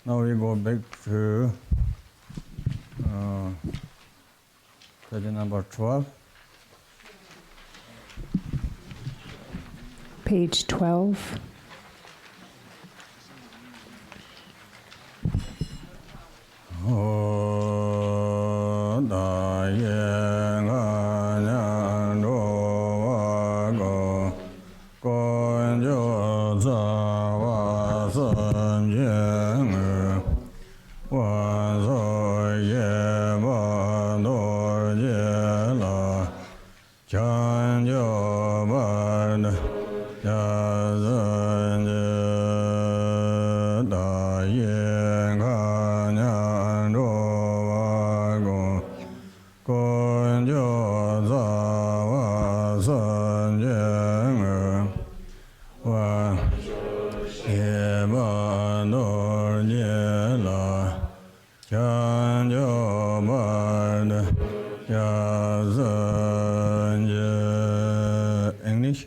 Now we go back to page number 12. Page 12. English?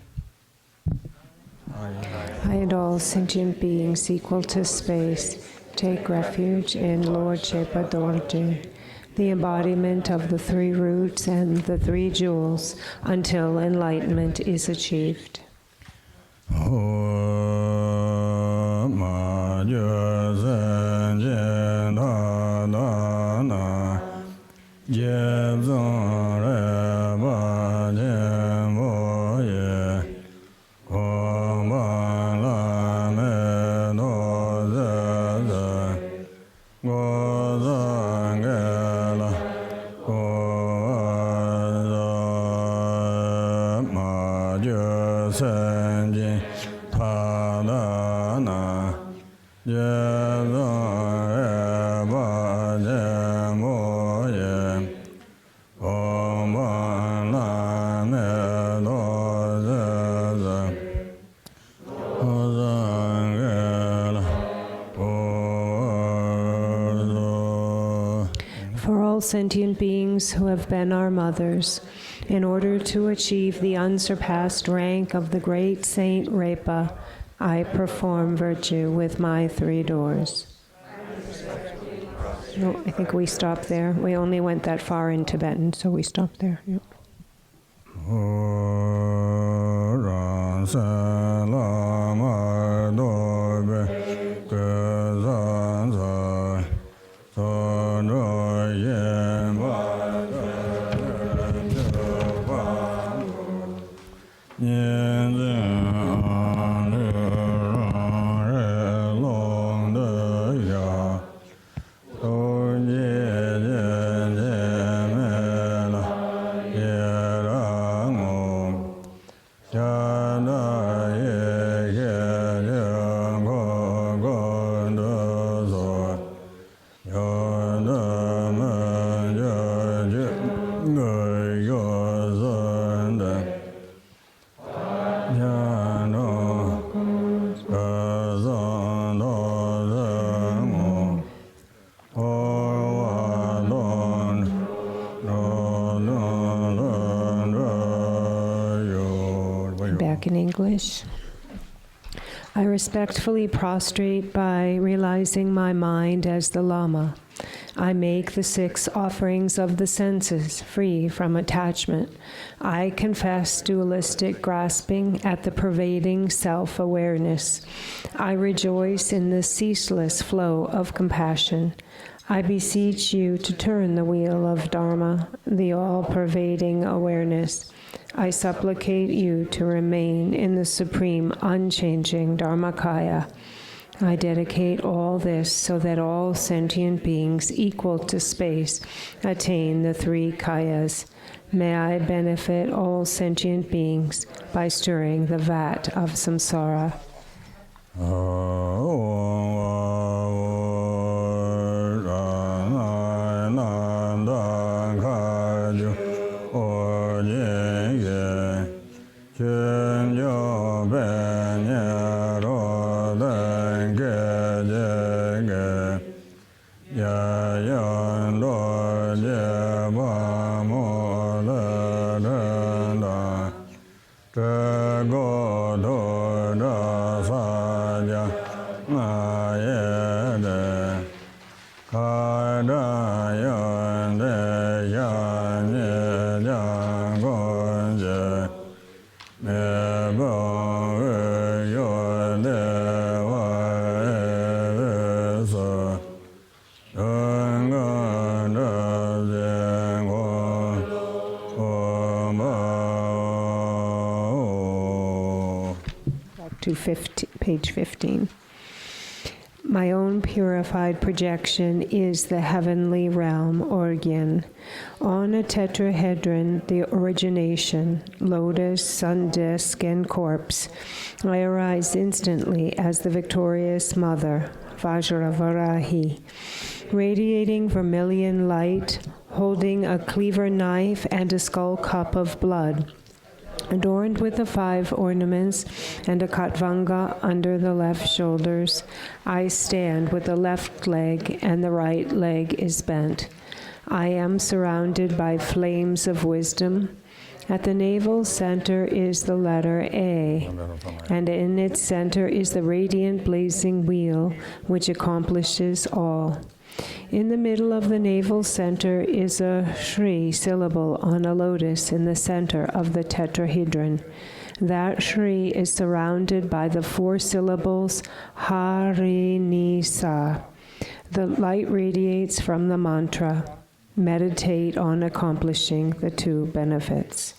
I and all sentient beings equal to space take refuge in Lord Shepa Dorje, the embodiment of the three roots and the three jewels, until enlightenment is achieved. For all sentient beings who have been our mothers, in order to achieve the unsurpassed rank of the great Saint Repa, I perform virtue with my three doors. No, I think we stopped there. We only went that far in Tibetan, so we stopped there. Yep. Back in English. I respectfully prostrate by realizing my mind as the lama. I make the 6 offerings of the senses free from attachment. I confess dualistic grasping at the pervading self-awareness. I rejoice in the ceaseless flow of compassion. I beseech you to turn the wheel of Dharma, the all-pervading awareness. I supplicate you to remain in the supreme, unchanging Dharmakaya. I dedicate all this so that all sentient beings equal to space attain the 3 kayas. May I benefit all sentient beings by stirring the vat of samsara. Page 15. My own purified projection is the heavenly realm, Orgyen. On a tetrahedron, the origination, lotus, sun disk, and corpse, I arise instantly as the victorious mother, Vajra Varahi, radiating vermilion light, holding a cleaver knife and a skull cup of blood, adorned with the 5 ornaments and a katvanga under the left shoulders. I stand with the left leg and the right leg is bent. I am surrounded by flames of wisdom. At the navel center is the letter A, and in its center is the radiant blazing wheel, which accomplishes all. In the middle of the navel center is a Shri syllable on a lotus in the center of the tetrahedron. That Shri is surrounded by the 4 syllables Harinisa. The light radiates from the mantra. Meditate on accomplishing the 2 benefits.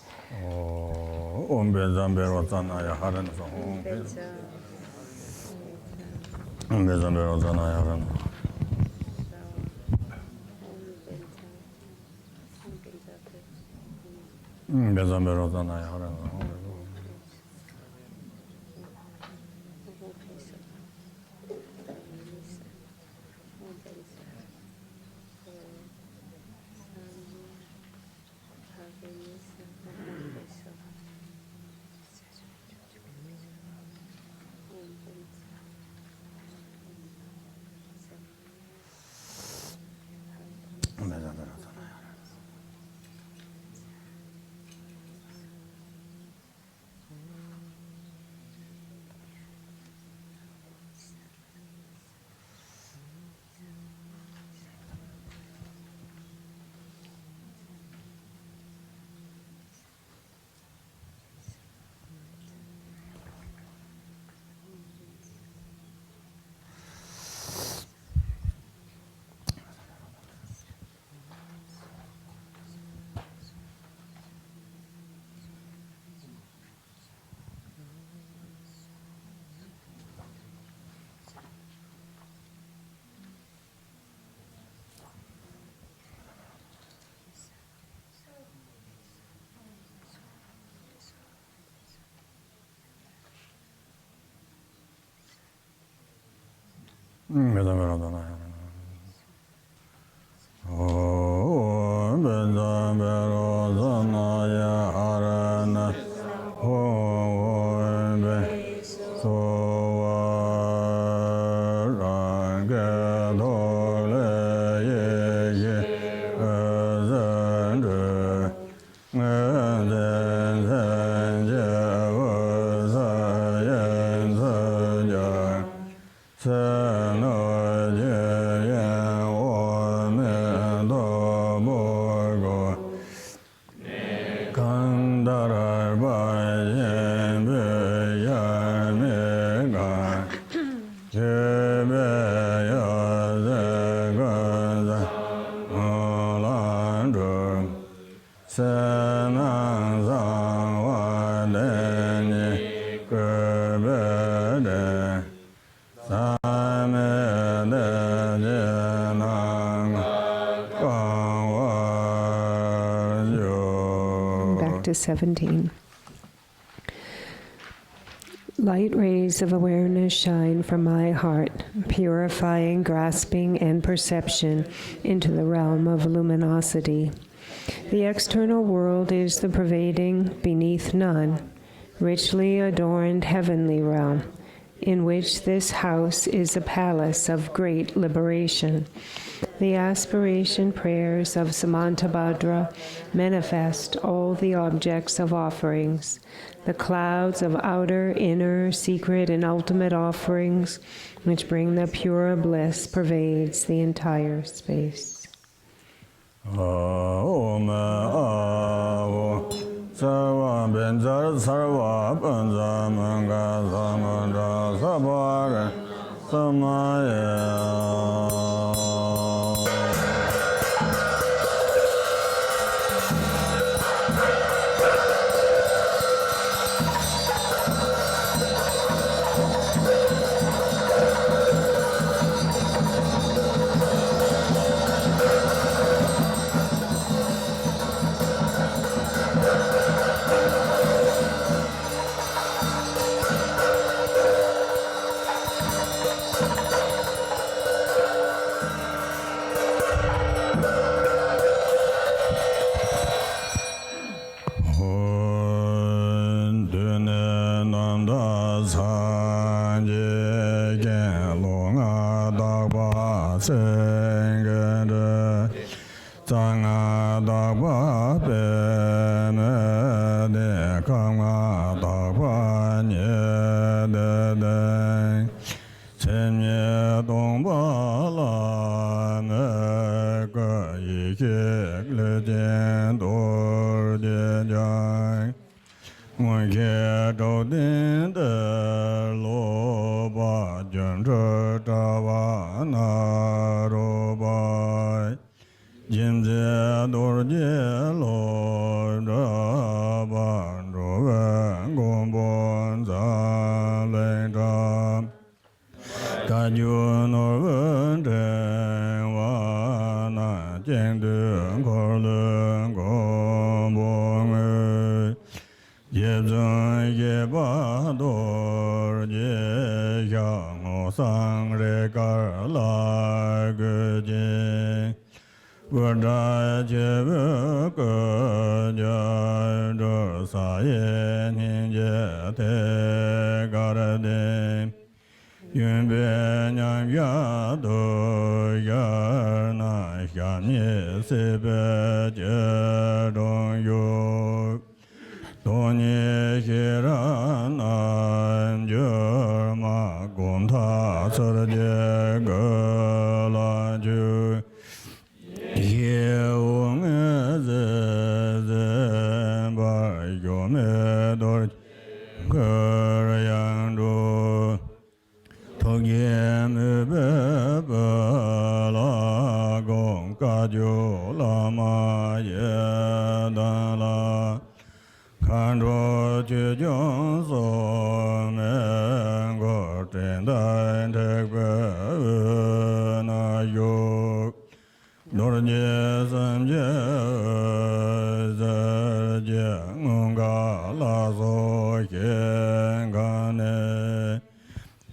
Back to 17. Light rays of awareness shine from my heart, purifying grasping and perception into the realm of luminosity. The external world is the pervading, beneath none, richly adorned heavenly realm, in which this house is a palace of great liberation. The aspiration prayers of Samantabhadra manifest all the objects of offerings. The clouds of outer, inner, secret, and ultimate offerings, which bring the pure bliss, pervades the entire space.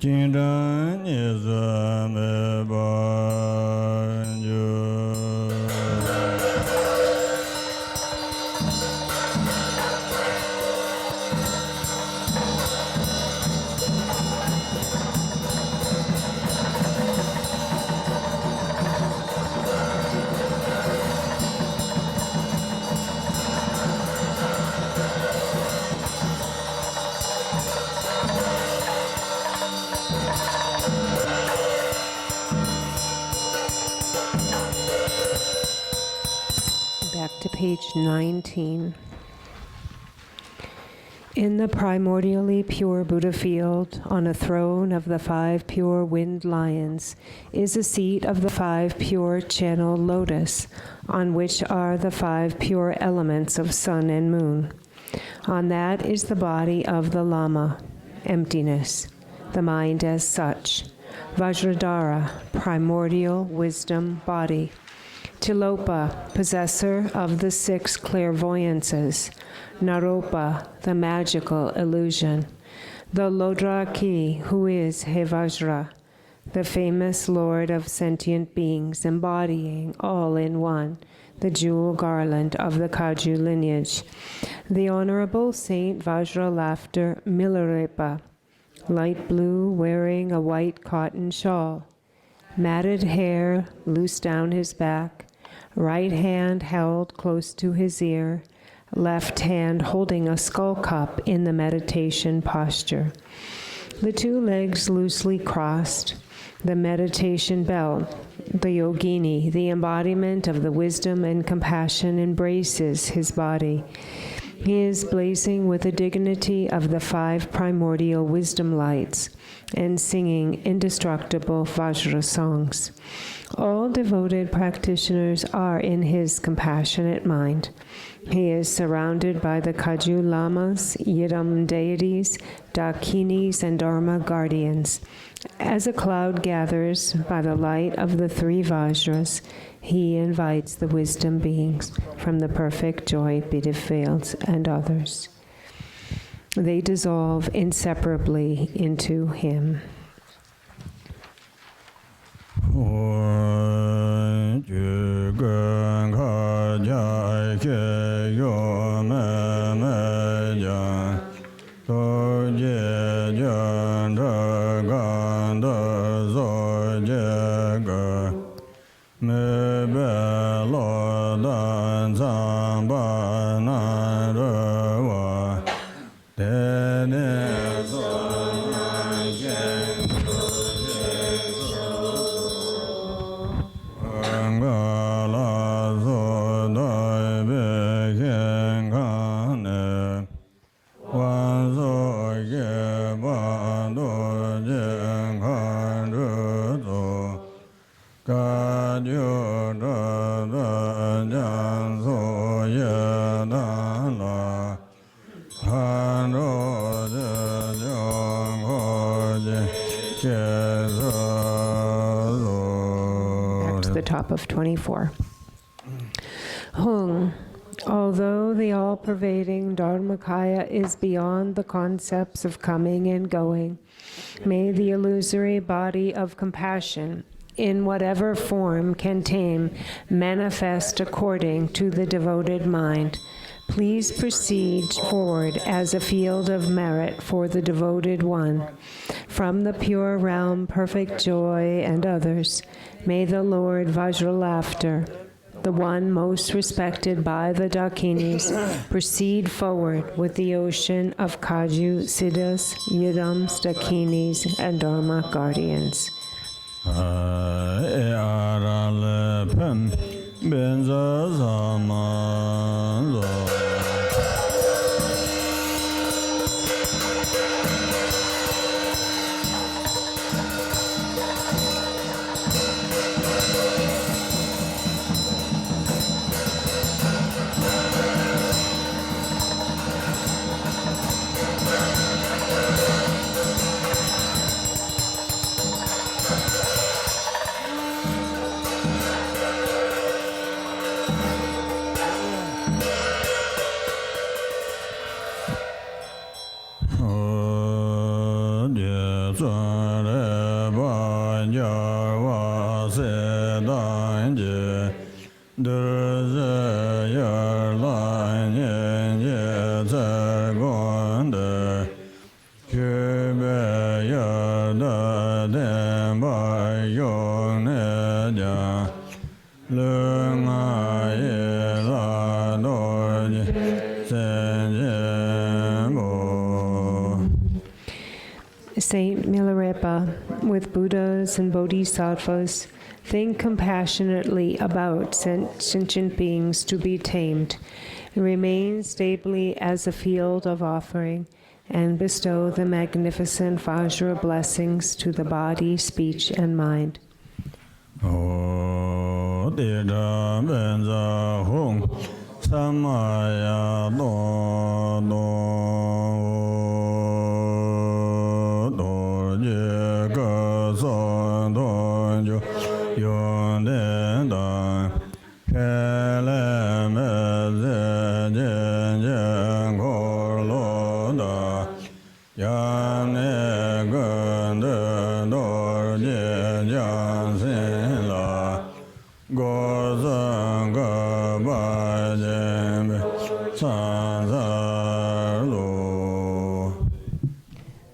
Jingzhen Nizame Banju. Back to page 19. In the primordially pure Buddha field, on a throne of the 5 pure winged lions, is a seat of the 5 pure channel lotus, on which are the 5 pure elements of sun and moon. On that is the body of the lama, emptiness, the mind as such, Vajradhara, primordial wisdom body, Tilopa, possessor of the 6 clairvoyances, Naropa, the magical illusion, the Lodraki, who is He Vajra, the famous lord of sentient beings embodying all in one, the jewel garland of the Kaju lineage, the Honorable Saint Vajra Laughter Milarepa, light blue wearing a white cotton shawl, matted hair loose down his back, right hand held close to his ear, left hand holding a skull cup in the meditation posture. The 2 legs loosely crossed, the meditation belt, the yogini, the embodiment of the wisdom and compassion, embraces his body. He is blazing with the dignity of the 5 primordial wisdom lights and singing indestructible Vajra songs. All devoted practitioners are in his compassionate mind. He is surrounded by the Kaju lamas, Yidam deities, Dakinis, and Dharma guardians. As a cloud gathers by the light of the 3 Vajras, he invites the wisdom beings from the perfect joy beaded fields and others. They dissolve inseparably into him. Back to the top of 24. Hung, although the all-pervading Dharmakaya is beyond the concepts of coming and going, may the illusory body of compassion, in whatever form can tame, manifest according to the devoted mind. Please proceed forward as a field of merit for the devoted one. From the pure realm, perfect joy, and others, may the Lord Vajra Laughter, the one most respected by the Dakinis, proceed forward with the ocean of Kaju, Siddhas, Yidams, Dakinis, and Dharma guardians. Saint Milarepa, with Buddhas and Bodhisattvas, think compassionately about sentient beings to be tamed, remain stably as a field of offering, and bestow the magnificent Vajra blessings to the body, speech, and mind.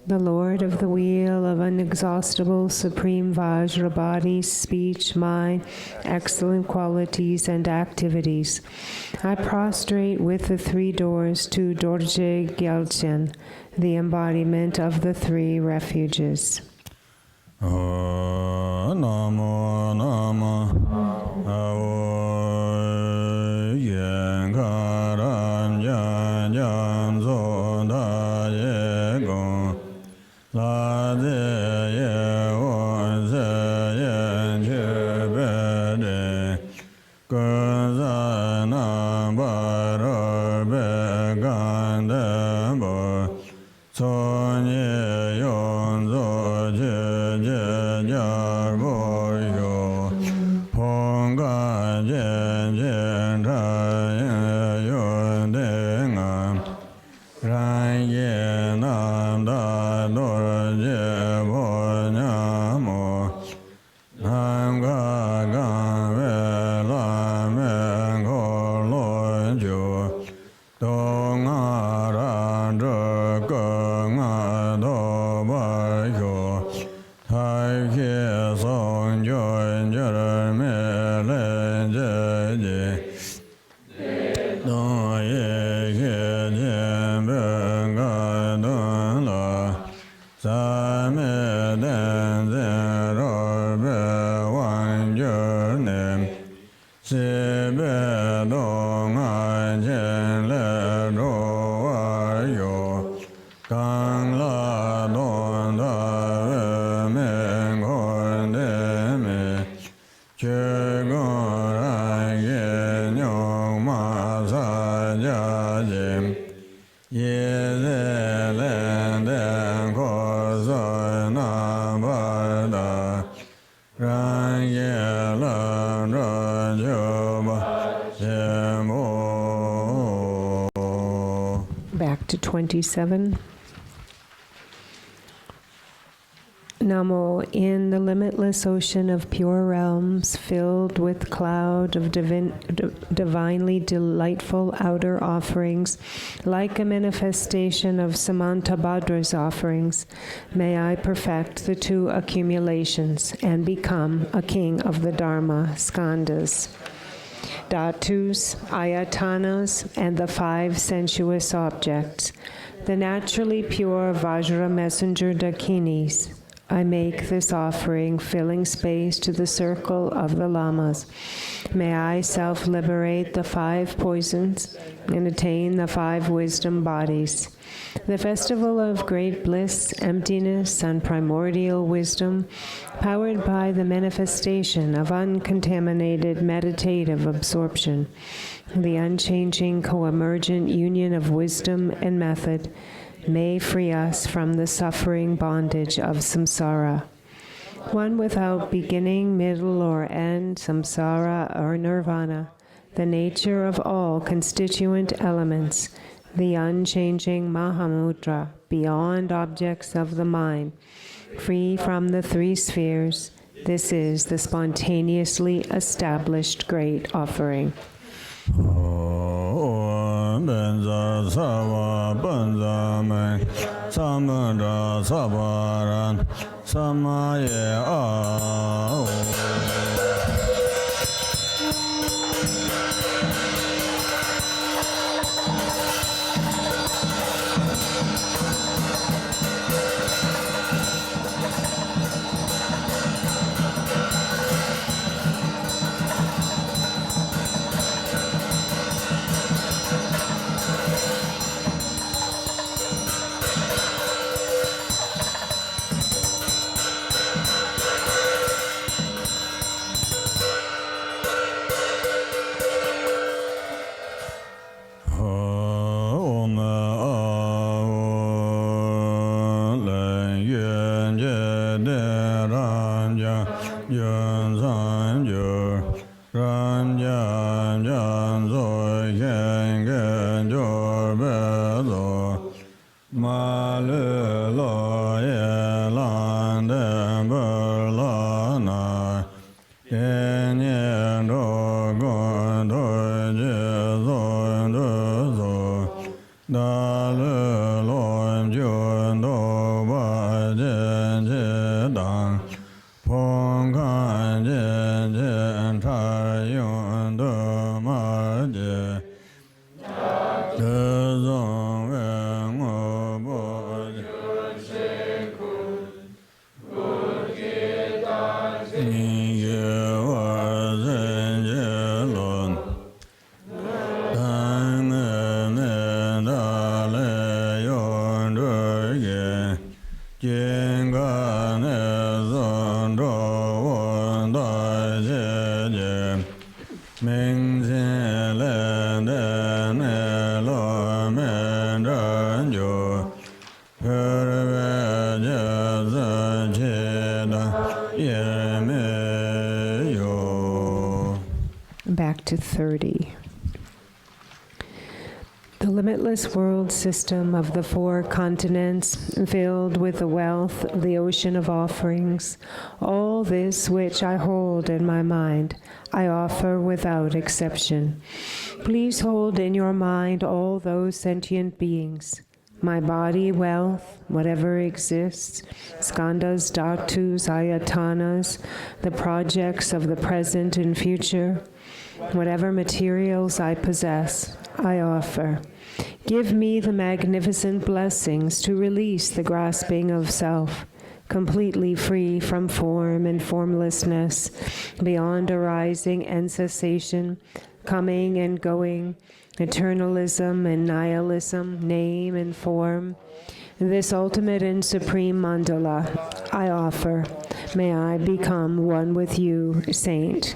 The Lord of the Wheel of Inexhaustible Supreme Vajra body, speech, mind, excellent qualities and activities, I prostrate with the three doors to Dorje Gyalchen, the embodiment of the three refuges. Namo Namo Yenkaran Jan Jan Zoda Yegon La De Yewon Se Yen Chubede Guzana Barar Began Dembo Sonye Yon Zo Jar Boyo Ponga Jen Jen Yon Denga Ran Ye Nam Da Dor Je Bo Nyamo Nam Ga Gan Ve La Men Ko Lo Jo Dong A Ran Zhe Ge Nga Do Ba Yo Tai Ke Song Jun Jer Me Len Je Je Dong Ye Ke Jen Ben Ga Dong La Sa Me Den Zen Ro Be Wan Jer Nem Se Be Dong An Jen Le Ro Wa Yo Gang La Dong Da Ve Men Kon De Me Che Gong Ran Ye Nyong Ma Sa Ja Jem Ye Ze Len Den Ko So Na Ba Da Ran Ye Lan Ran Jo Ba Jem Bo. Back to 27. Namo, in the limitless ocean of pure realms, filled with cloud of divinely delightful outer offerings, like a manifestation of Samantabhadra's offerings, may I perfect the two accumulations and become a king of the Dharma, skandhas, dhatus, ayatanas, and the five sensuous objects, the naturally pure Vajra messenger dakinis. I make this offering, filling space to the circle of the lamas. May I self-liberate the five poisons and attain the five wisdom bodies. The festival of great bliss, emptiness, and primordial wisdom, powered by the manifestation of uncontaminated meditative absorption, the unchanging co-emergent union of wisdom and method, may free us from the suffering bondage of samsara. One without beginning, middle, or end, samsara or nirvana, the nature of all constituent elements, the unchanging Mahamudra, beyond objects of the mind, free from the three spheres. This is the spontaneously established great offering. Benza Sava Benza Me Samandra Savaran Samaye lu lo ye lan de ber la na ye nian ro gon do je zo de zo da lu lo jun do ba je je dang pong kan je je cha yun de ma je de zong wen mo bo ni ye wa zhen je lun dan ne da le yun de ye jin ga ne zong zhou wen da jie jie ming zhen le de ne lo men zhen jiu per ve jie zhen qi da ye me you. Back to 30. The limitless world system of the 4 continents, filled with the wealth of the ocean of offerings, all this which I hold in my mind, I offer without exception. Please hold in your mind all those sentient beings, my body, wealth, whatever exists, skandhas, dhatus, ayatanas, the projects of the present and future, whatever materials I possess, I offer. Give me the magnificent blessings to release the grasping of self, completely free from form and formlessness, beyond arising and cessation, coming and going, eternalism and nihilism, name and form. This ultimate and supreme mandala I offer. May I become one with you, Saint.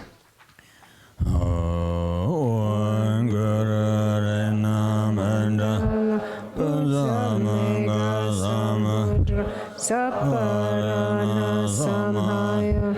Saparana samhaya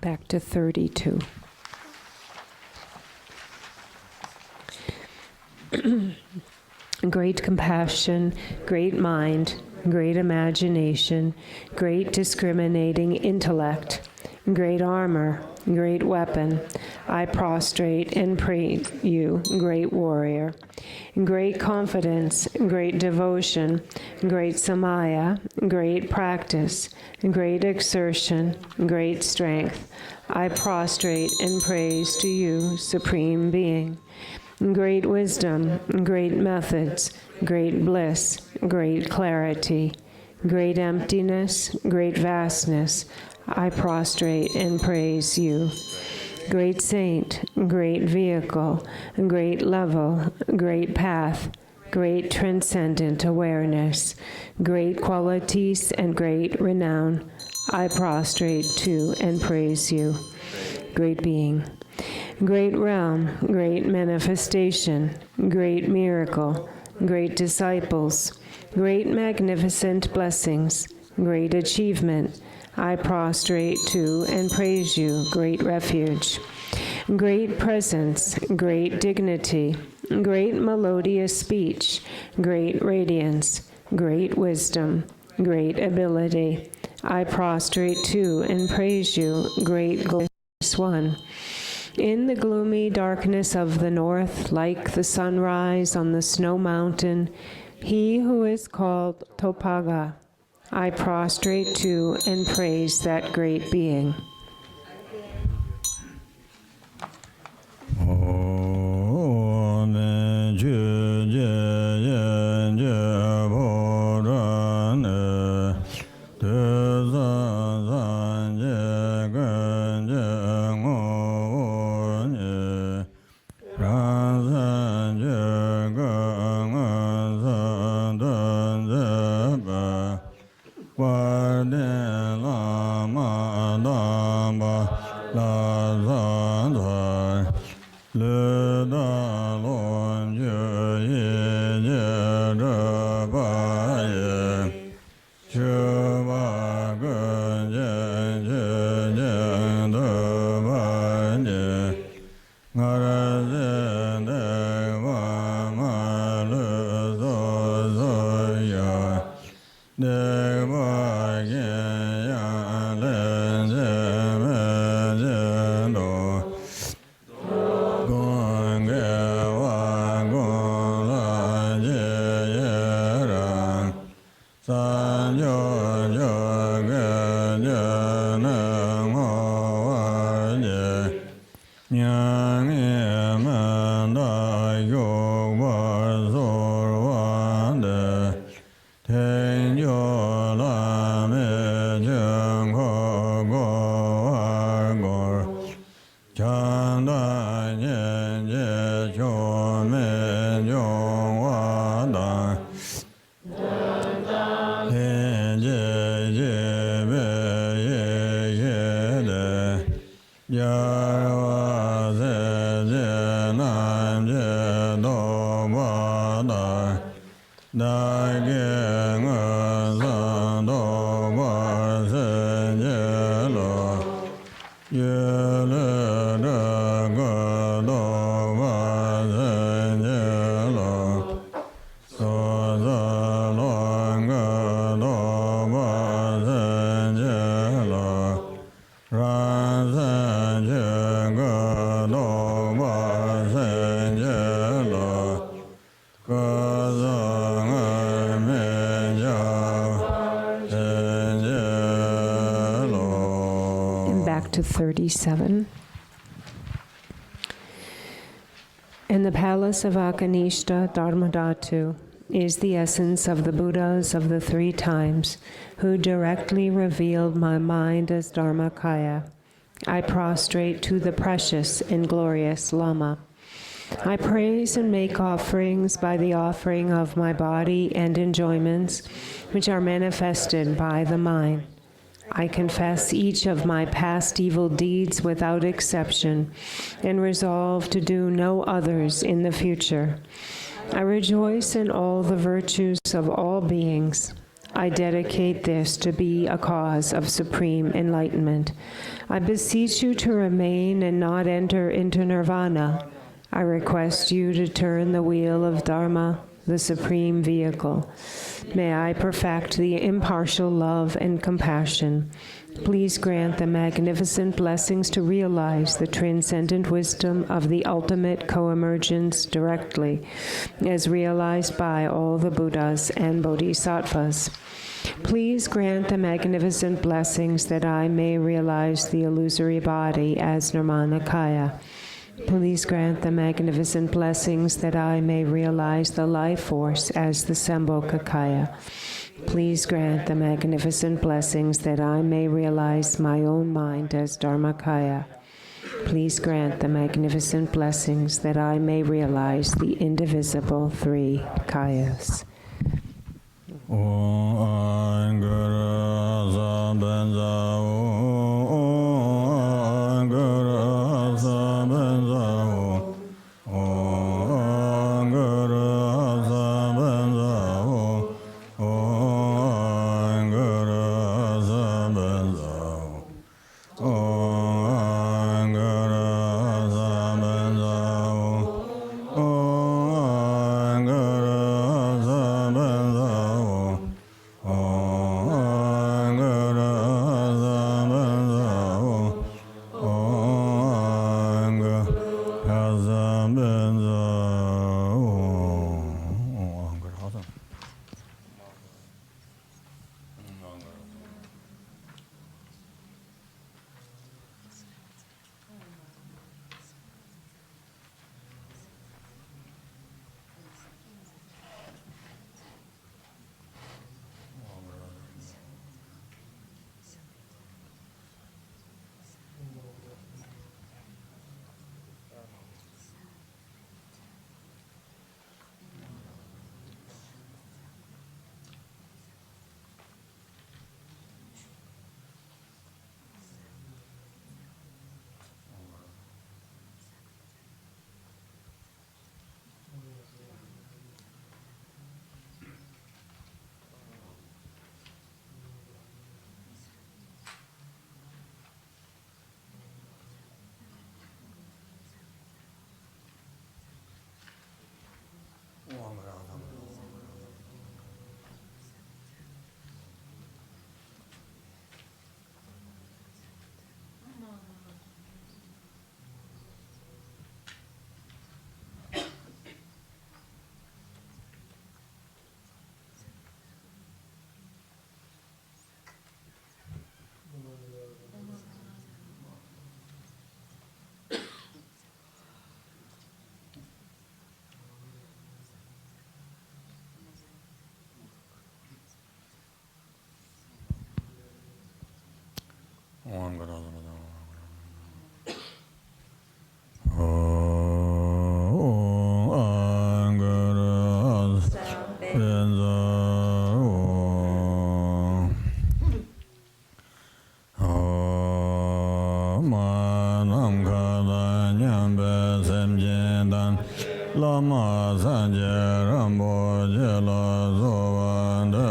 Back to 32. Great compassion, great mind, great imagination, great discriminating intellect, great armor, great weapon. I prostrate and praise you, great warrior. Great confidence, great devotion, great samaya, great practice, great exertion, great strength. I prostrate and praise to you, Supreme Being. Great wisdom, great methods, great bliss, great clarity, great emptiness, great vastness. I prostrate and praise you. Great saint, great vehicle, great level, great path, great transcendent awareness, great qualities and great renown. I prostrate to and praise you. Great being. Great realm, great manifestation, great miracle, great disciples, great magnificent blessings, great achievement. I prostrate to and praise you, great refuge. Great presence, great dignity, great melodious speech, great radiance, great wisdom, great ability. I prostrate to and praise you, great glorious one. In the gloomy darkness of the north, like the sunrise on the snow mountain, he who is called Topaga, I prostrate to and praise that great being. To 37. In the palace of Akanishta Dharmadhatu is the essence of the Buddhas of the three times, who directly revealed my mind as Dharmakaya. I prostrate to the precious and glorious Lama. I praise and make offerings by the offering of my body and enjoyments, which are manifested by the mind. I confess each of my past evil deeds without exception, and resolve to do no others in the future. I rejoice in all the virtues of all beings. I dedicate this to be a cause of supreme enlightenment. I beseech you to remain and not enter into nirvana. I request you to turn the wheel of Dharma, the supreme vehicle. May I perfect the impartial love and compassion. Please grant the magnificent blessings to realize the transcendent wisdom of the ultimate co-emergence directly, as realized by all the Buddhas and Bodhisattvas. Please grant the magnificent blessings that I may realize the illusory body as Nirmanakaya. Please grant the magnificent blessings that I may realize the life force as the Sambhogakaya. Please grant the magnificent blessings that I may realize my own mind as Dharmakaya. Please grant the magnificent blessings that I may realize the indivisible three kayas. lama sanje rambo jela zovande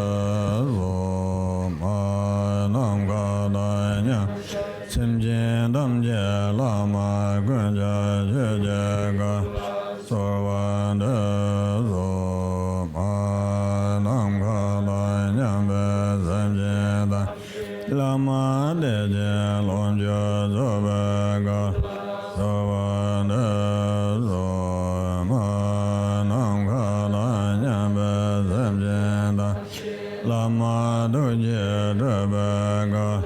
zo ma nam ga da nya simje dam je lama gunja je je ga zovande zo ma nam ga da nya be simje da lama de je lonja zove ga zovande lama duje debega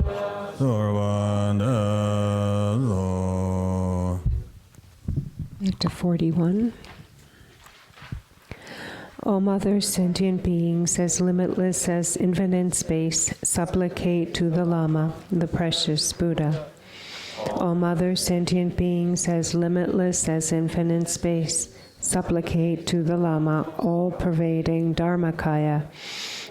sorvandezo. Into 41. O Mother, sentient beings, as limitless as infinite space, supplicate to the Lama, the precious Buddha. O Mother, sentient beings, as limitless as infinite space, supplicate to the Lama, all-pervading Dharmakaya.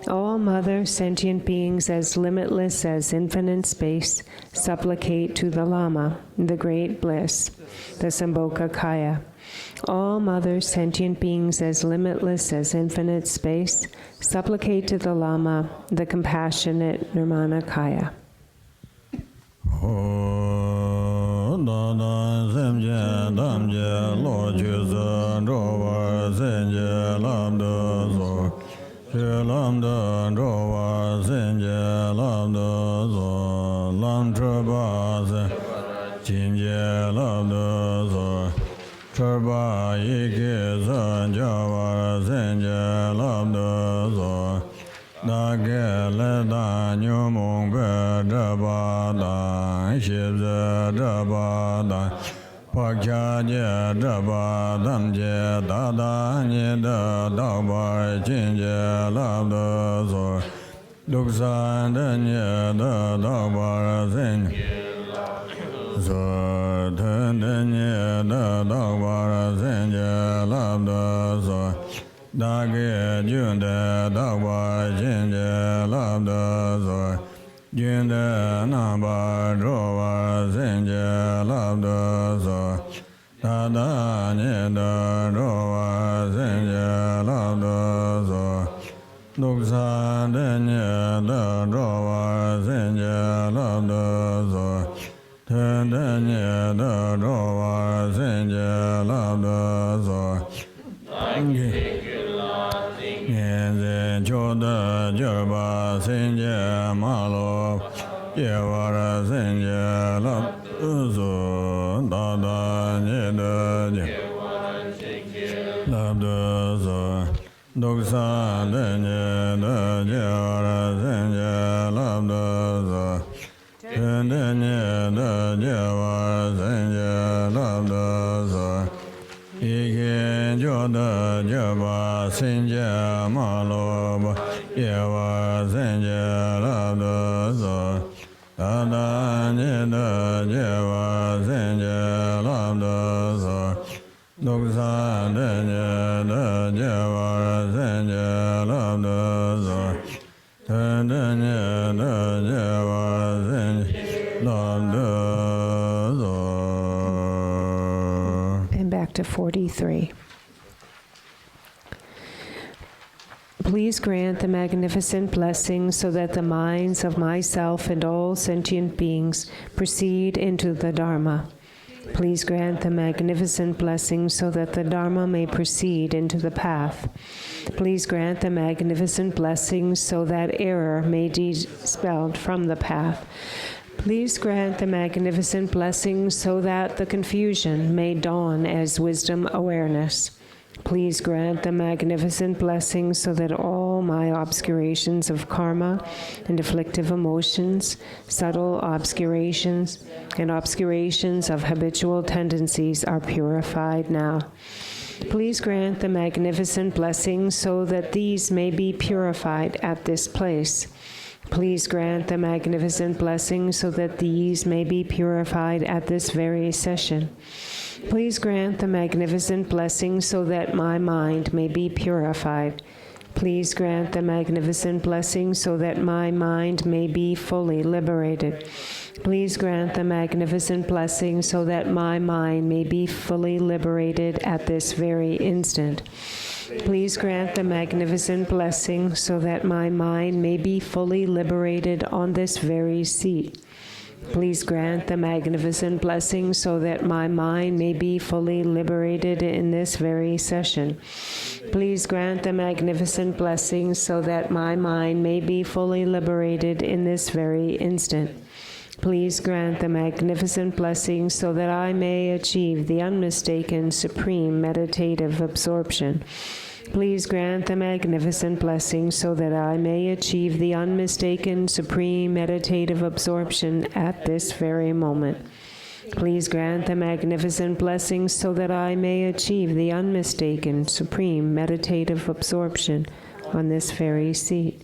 All Mother, sentient beings, as limitless as infinite space, supplicate to the Lama, the great bliss, the Sambhogakaya. All Mother, sentient beings, as limitless as infinite space, supplicate to the Lama, the compassionate Nirmanakaya. labdo Chorba Yiki San Java Senja labdo Dage Leda Nyumung Be Jabada Shibze Jabada Pakya Je Jabadam Je Dada Nida Dagbar Chinje labdo Duksan Denye Dagbar Senja So Tendenye Dagbar Senja labdo Dage Junde Dagbar Chinje labdo Junde Namba Jova Senja labdo Dada Nida Jova Senja labdo Duksan Denye Jova Senja labdo Tendenye Jova Senja labdo Yenze Choda Jerba Senja Malo Yevara Senja labdo Dada Nida labdo Duksan Denye Jevara Senja labdo Tendenye Jevara Senja labdo Ike Joda Jeva Senja Malo Yeva Senja labdo Dada Nida Jeva Senja labdo Duksan Denye Jeva Senja labdo Tendenye Jeva Senja labdo. And back to 43. Please grant the magnificent blessing so that the minds of myself and all sentient beings proceed into the Dharma. Please grant the magnificent blessing so that the Dharma may proceed into the path. Please grant the magnificent blessing so that error may be dispelled from the path. Please grant the magnificent blessing so that the confusion may dawn as wisdom awareness. Please grant the magnificent blessing so that all my obscurations of karma and afflictive emotions, subtle obscurations, and obscurations of habitual tendencies are purified now. Please grant the magnificent blessing so that these may be purified at this place. Please grant the magnificent blessing so that these may be purified at this very session. Please grant the magnificent blessing so that my mind may be purified. Please grant the magnificent blessing so that my mind may be fully liberated. Please grant the magnificent blessing so that my mind may be fully liberated at this very instant. Please grant the magnificent blessing so that my mind may be fully liberated on this very seat. Please grant the magnificent blessing so that my mind may be fully liberated in this very session. Please grant the magnificent blessing so that my mind may be fully liberated in this very instant. Please grant the magnificent blessing so that I may achieve the unmistaken supreme meditative absorption. Please grant the magnificent blessing so that I may achieve the unmistaken supreme meditative absorption at this very moment. Please grant the magnificent blessing so that I may achieve the unmistaken supreme meditative absorption on this very seat.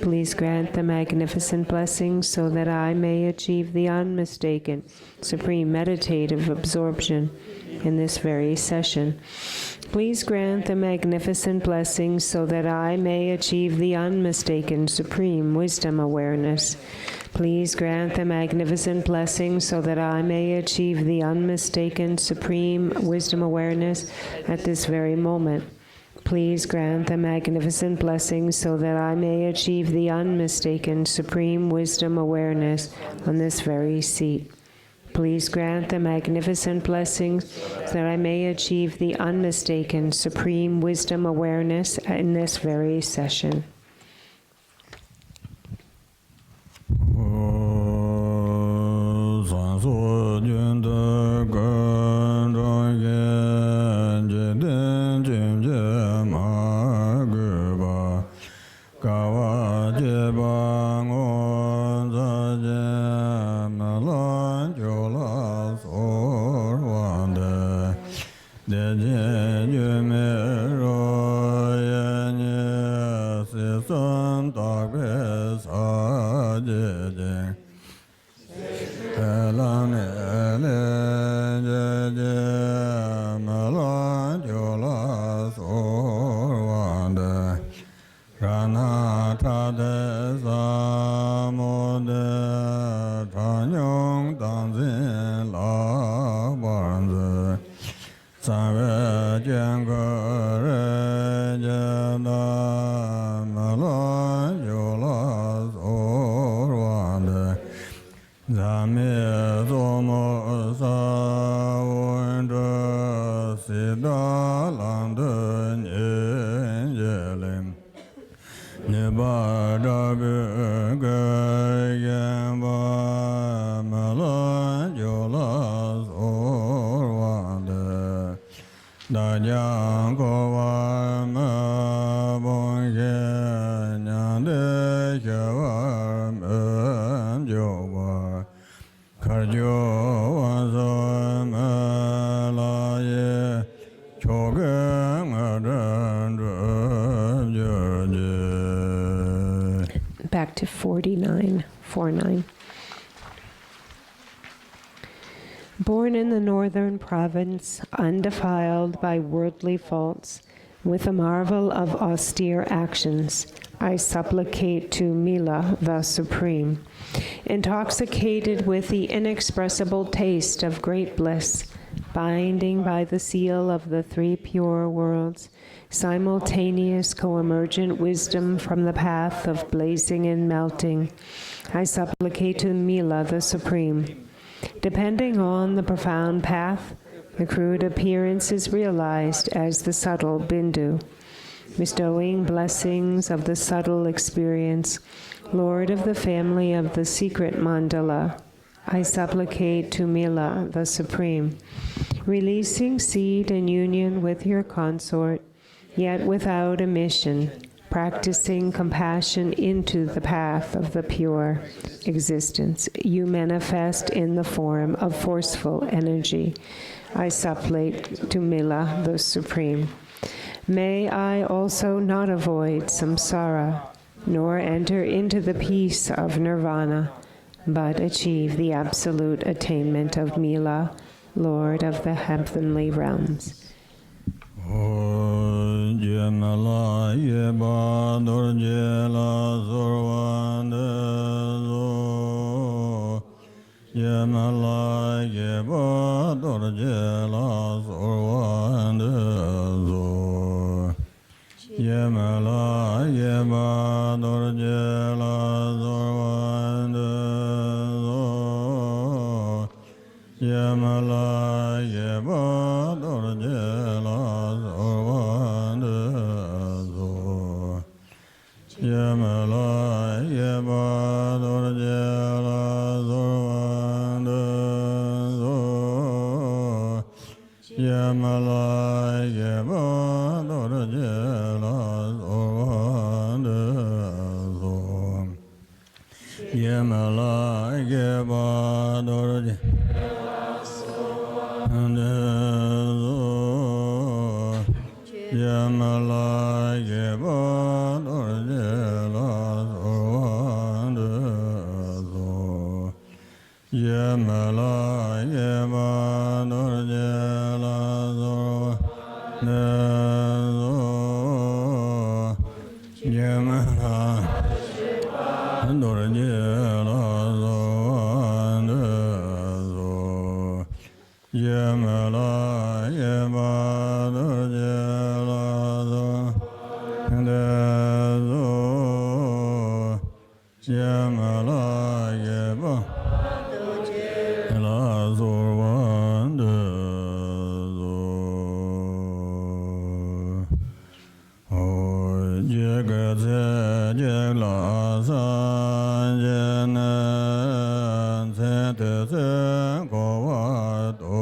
Please grant the magnificent blessing so that I may achieve the unmistaken supreme meditative absorption in this very session. Please grant the magnificent blessing so that I may achieve the unmistaken supreme wisdom awareness. Please grant the magnificent blessing so that I may achieve the unmistaken supreme wisdom awareness at this very moment. Please grant the magnificent blessing so that I may achieve the unmistaken supreme wisdom awareness on this very seat. Please grant the magnificent blessings that I may achieve the unmistaken supreme wisdom awareness in this very session. Sanso Junda Back to 49. Born in the northern province, undefiled by worldly faults, with a marvel of austere actions, I supplicate to Mila, the Supreme. Intoxicated with the inexpressible taste of great bliss, binding by the seal of the three pure worlds, simultaneous co-emergent wisdom from the path of blazing and melting, I supplicate to Mila, the Supreme. Depending on the profound path, the crude appearance is realized as the subtle bindu. Bestowing blessings of the subtle experience, Lord of the family of the secret Mandala, I supplicate to Mila, the Supreme. Releasing seed in union with your consort, yet without emission, practicing compassion into the path of the pure existence, you manifest in the form of forceful energy. I supplicate to Mila, the Supreme. May I also not avoid samsara, nor enter into the peace of nirvana, but achieve the absolute attainment of Mila, Lord of the heavenly realms. Go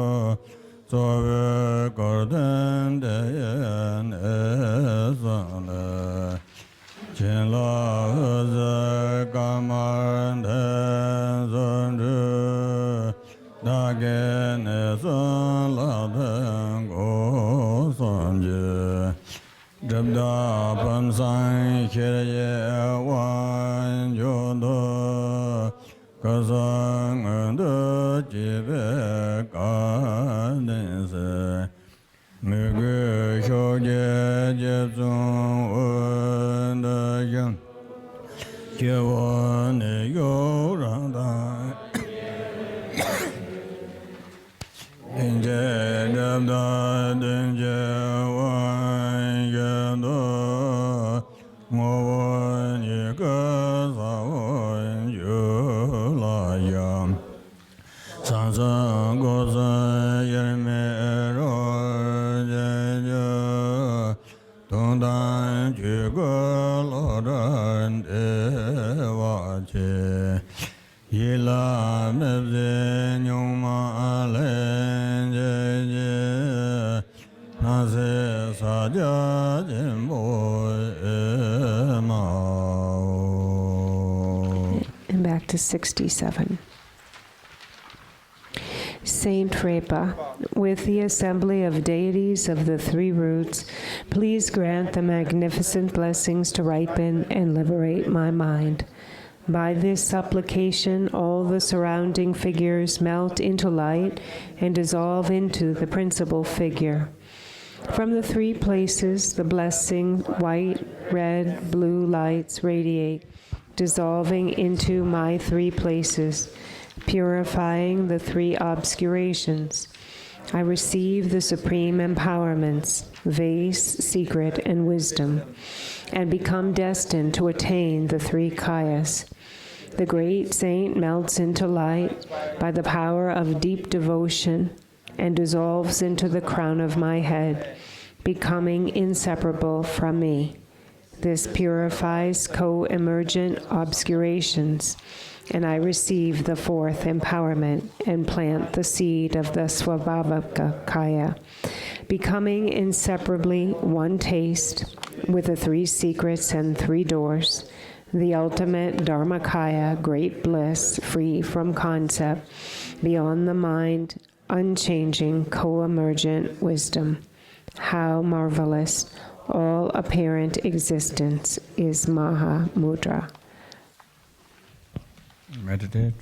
Sobe Gordon Dayan Esana Chinla Uzer Gamar Denzondu Dagen Esan Laden Go Sanje Jabda Pamsan Kirye Wan Jodo Kazang Ando Jibe Kandense Mugu Shoge Jezung Unda Yang Kyewan Yo Rangdan Denje Jabda Denje Wan Yendo Ngowan Yika Sawan Yulayam Sansan Gosan Yerme Ero Jejo Tongdan Chugo Lodan Dewache Yila Mebze Nyuma Alen Jeje Nase Saja Jimbo Emao. And back to 67. Saint Repa, with the assembly of deities of the three roots, please grant the magnificent blessings to ripen and liberate my mind. By this supplication, all the surrounding figures melt into light and dissolve into the principal figure. From the three places, the blessing white, red, blue lights radiate, dissolving into my three places, purifying the three obscurations. I receive the supreme empowerments, vase, secret, and wisdom, and become destined to attain the three kayas. The great saint melts into light by the power of deep devotion and dissolves into the crown of my head, becoming inseparable from me. This purifies co-emergent obscurations, and I receive the fourth empowerment and plant the seed of the Swabhavaka Kaya, becoming inseparably one taste with the three secrets and three doors, the ultimate Dharmakaya, great bliss, free from concept, beyond the mind, unchanging, co-emergent wisdom. How marvelous! All apparent existence is Maha Mudra. Meditate.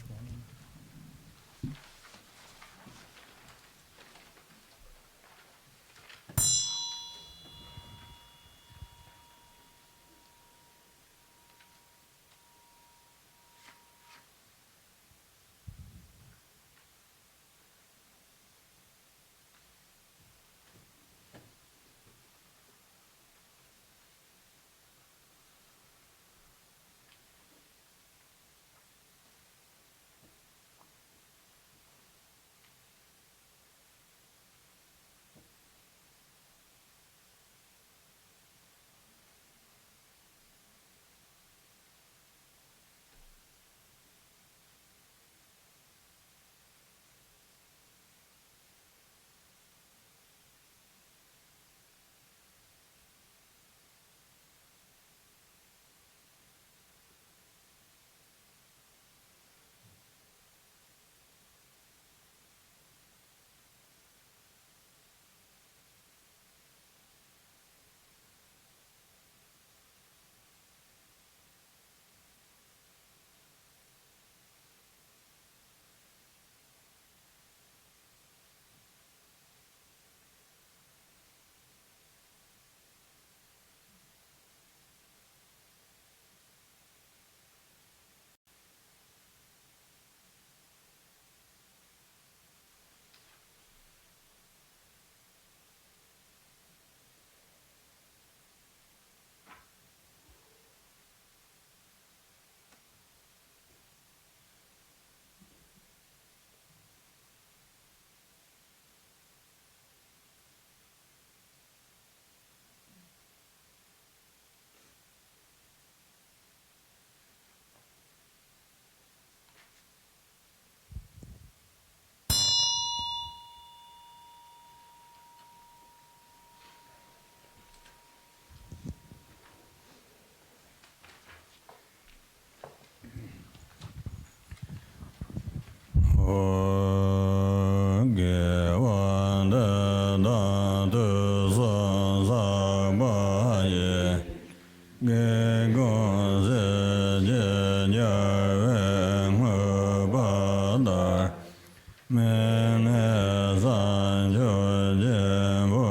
Mene san jo jen bu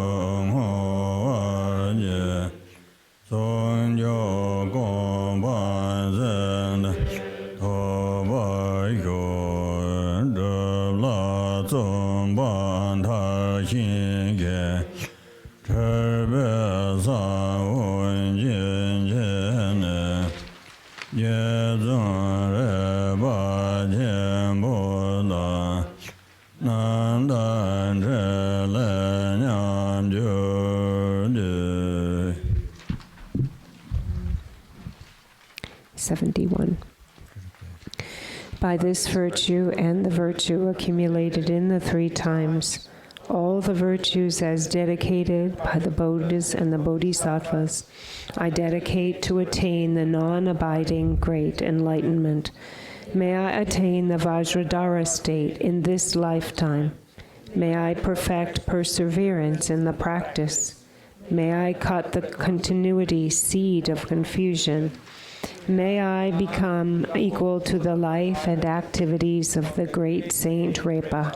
mo wa je son jo gong ban zhen to ba yo de la zong ban ta xin ge che be san wen jin jen ne ye zong re ba jian bu da nan dan zhe le nyam ju de. 71. By this virtue and the virtue accumulated in the three times, all the virtues as dedicated by the Buddhas and the Bodhisattvas, I dedicate to attain the non-abiding great enlightenment. May I attain the Vajradhara state in this lifetime. May I perfect perseverance in the practice. May I cut the continuity seed of confusion. May I become equal to the life and activities of the great Saint Repa.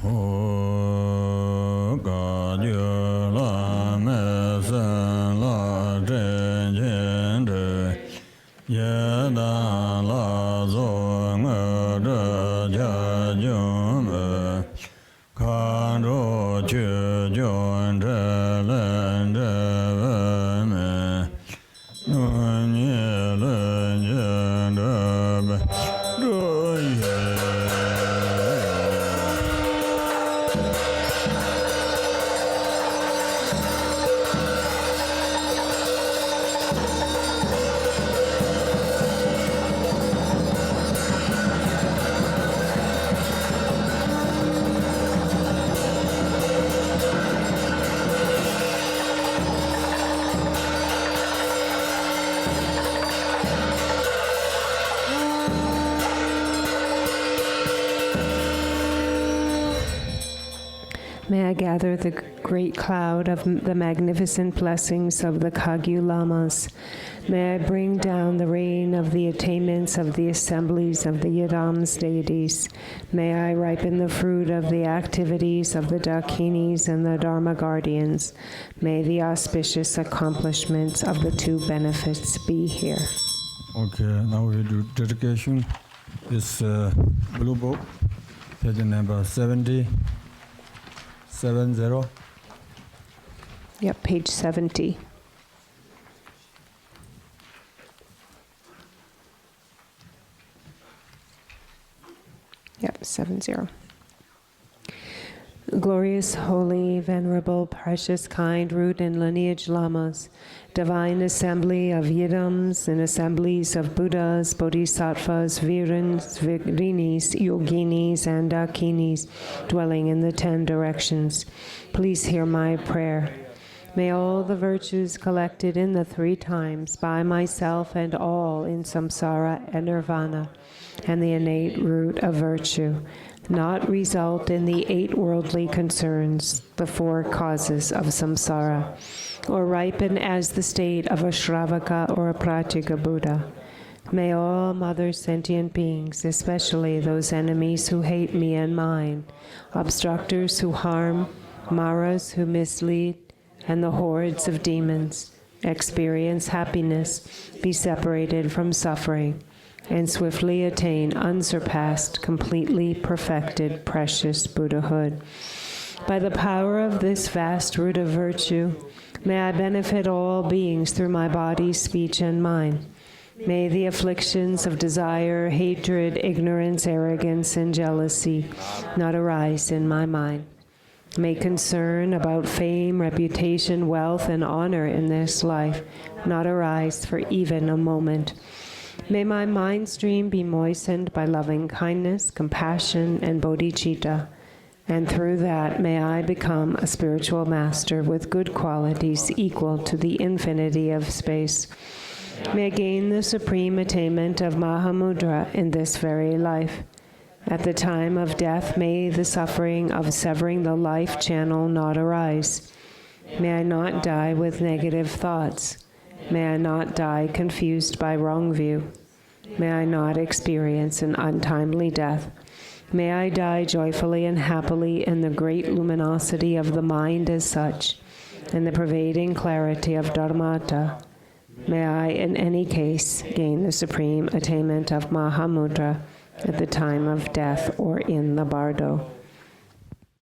Ho ga ju la me sen la zhen jian zhe ye dan la zo nge zhe jia jun me kan zhu qu jun zhe len zhe wen me nun ye len jian zhe be zhu ye. May I gather the great cloud of the magnificent blessings of the Kagyu Lamas. May I bring down the rain of the attainments of the assemblies of the Yidams deities. May I ripen the fruit of the activities of the Dakinis and the Dharma guardians. May the auspicious accomplishments of the two benefits be here. Okay, now we do dedication. This blue book, page number 70. 70. Yep, page 70. Yep, 70. Glorious, holy, venerable, precious, kind, root, and lineage lamas, divine assembly of Yidams and assemblies of Buddhas, Bodhisattvas, Virans, Virinis, Yoginis, and Dakinis, dwelling in the 10 directions. Please hear my prayer. May all the virtues collected in the 3 times by myself and all in samsara and nirvana, and the innate root of virtue, not result in the 8 worldly concerns, the 4 causes of samsara, or ripen as the state of a Shravaka or a Pratyeka Buddha. May all mother sentient beings, especially those enemies who hate me and mine, obstructors who harm, maras who mislead, and the hordes of demons, experience happiness, be separated from suffering, and swiftly attain unsurpassed, completely perfected, precious Buddhahood. By the power of this vast root of virtue, may I benefit all beings through my body, speech, and mind. May the afflictions of desire, hatred, ignorance, arrogance, and jealousy not arise in my mind. May concern about fame, reputation, wealth, and honor in this life not arise for even a moment. May my mind stream be moistened by loving kindness, compassion, and bodhicitta, and through that may I become a spiritual master with good qualities equal to the infinity of space. May I gain the supreme attainment of Mahamudra in this very life. At the time of death, may the suffering of severing the life channel not arise. May I not die with negative thoughts. May I not die confused by wrong view. May I not experience an untimely death. May I die joyfully and happily in the great luminosity of the mind as such, in the pervading clarity of Dharmata. May I, in any case, gain the supreme attainment of Mahamudra at the time of death or in the bardo.